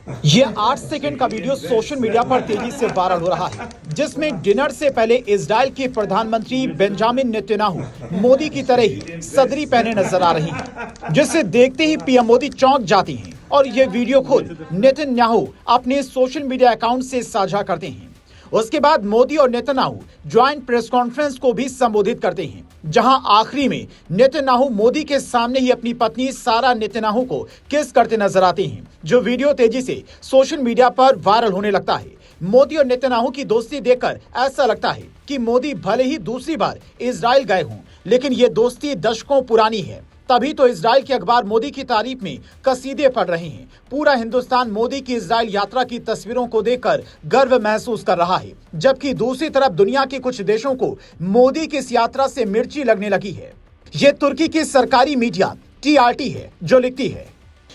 ये 8 सेकंड का video social media पर तेजी से वायरल हो रहा है, जिसमें डिनर से पहले इजराइल के प्रधानमंत्री बेंजामिन नेतन्याहू मोदी की तरह ही सदरी पहने नजर आ रही हैं, जिसे देखते ही पीएम मोदी चौंक जाती हैं और ये वीडियो खुद नेतन्याहू अपने सोशल मीडिया अकाउंट से साझा करते हैं। उसके बाद मोदी और नेतन्याहू ज्वाइंट प्रेस कॉन्फ्रेंस को भी संबोधित करते हैं, जहां आखिरी में नेतन्याहू मोदी के सामने ही अपनी पत्नी सारा नेतन्याहू को किस करते नजर आते हैं, जो वीडियो तेजी से सोशल मीडिया पर वायरल होने लगता है। मोदी और नेतन्याहू की दोस्ती देखकर ऐसा लगता है कि मोदी भले ही दूसरी बार इजराइल गए हों, लेकिन ये दोस्ती दशकों पुरानी है। तभी तो इजराइल के अखबार मोदी की तारीफ में कसीदे पढ़ रहे हैं। पूरा हिंदुस्तान मोदी की इजराइल यात्रा की तस्वीरों को देखकर गर्व महसूस कर रहा है, जबकि दूसरी तरफ दुनिया के कुछ देशों को मोदी की इस यात्रा से मिर्ची लगने लगी है। ये तुर्की की सरकारी मीडिया TRT है जो लिखती है,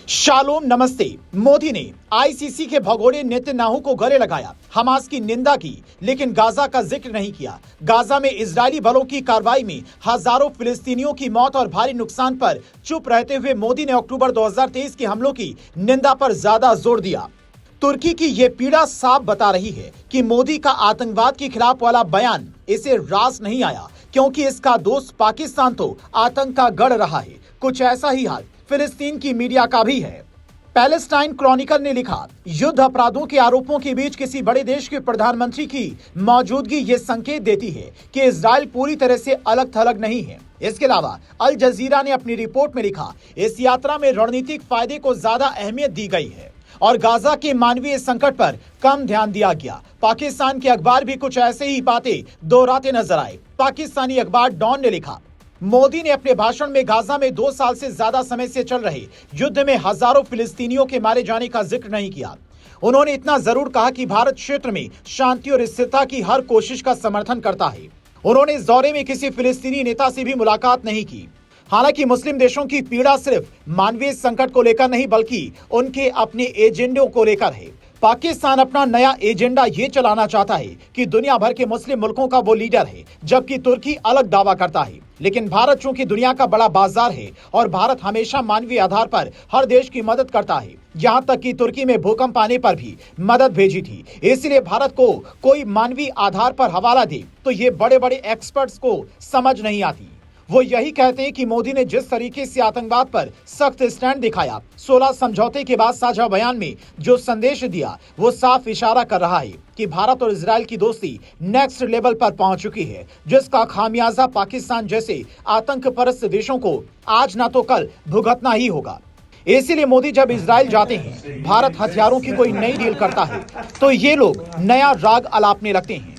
शालोम नमस्ते। मोदी ने आईसीसी के भगोड़े नेतन्याहू को गले लगाया, हमास की निंदा की, लेकिन गाजा का जिक्र नहीं किया। गाजा में इजरायली बलों की कार्रवाई में हजारों फिलिस्तीनियों की मौत और भारी नुकसान पर चुप रहते हुए मोदी ने अक्टूबर 2023 के हमलों की निंदा पर ज्यादा जोर दिया। तुर्की की ये पीड़ा साफ बता रही है कि मोदी का आतंकवाद के खिलाफ वाला बयान इसे रास नहीं आया, क्योंकि इसका दोस्त पाकिस्तान तो आतंक का गढ़ रहा है। कुछ ऐसा ही हाल फिलिस्तीन की मीडिया का भी है। पैलेस्टाइन क्रॉनिकल ने लिखा, युद्ध अपराधों के आरोपों के बीच किसी बड़े देश के प्रधानमंत्री की मौजूदगी ये संकेत देती है कि इजराइल पूरी तरह से अलग थलग नहीं है। इसके अलावा अल जजीरा ने अपनी रिपोर्ट में लिखा, इस यात्रा में रणनीतिक फायदे को ज्यादा अहमियत दी गई है और गाजा के मानवीय संकट पर कम ध्यान दिया गया। पाकिस्तान के अखबार भी कुछ ऐसे ही बातें दोहराते नजर आए। पाकिस्तानी अखबार डॉन ने लिखा, मोदी ने अपने भाषण में गाजा में 2 साल से ज्यादा समय से चल रहे युद्ध में हजारों फिलिस्तीनियों के मारे जाने का जिक्र नहीं किया। उन्होंने इतना जरूर कहा कि भारत क्षेत्र में शांति और स्थिरता की हर कोशिश का समर्थन करता है। उन्होंने इस दौरे में किसी फिलिस्तीनी नेता से भी मुलाकात नहीं की। हालांकि मुस्लिम देशों की पीड़ा सिर्फ मानवीय संकट को लेकर नहीं, बल्कि उनके अपने एजेंडों को लेकर है। पाकिस्तान अपना नया एजेंडा ये चलाना चाहता है कि दुनिया भर के मुस्लिम मुल्कों का वो लीडर है, जबकि तुर्की अलग दावा करता है। लेकिन भारत चूंकि दुनिया का बड़ा बाजार है और भारत हमेशा मानवीय आधार पर हर देश की मदद करता है, यहाँ तक कि तुर्की में भूकंप आने पर भी मदद भेजी थी। इसलिए भारत को कोई मानवीय आधार पर हवाला दे तो ये बड़े बड़े एक्सपर्ट्स को समझ नहीं आती। वो यही कहते हैं कि मोदी ने जिस तरीके से आतंकवाद पर सख्त स्टैंड दिखाया, 16 समझौते के बाद साझा बयान में जो संदेश दिया, वो साफ इशारा कर रहा है कि भारत और इजराइल की दोस्ती नेक्स्ट लेवल पर पहुंच चुकी है, जिसका खामियाजा पाकिस्तान जैसे आतंक परस्त देशों को आज ना तो कल भुगतना ही होगा। इसीलिए मोदी जब इजराइल जाते हैं, भारत हथियारों की कोई नई डील करता है, तो ये लोग नया राग अलापने लगते हैं।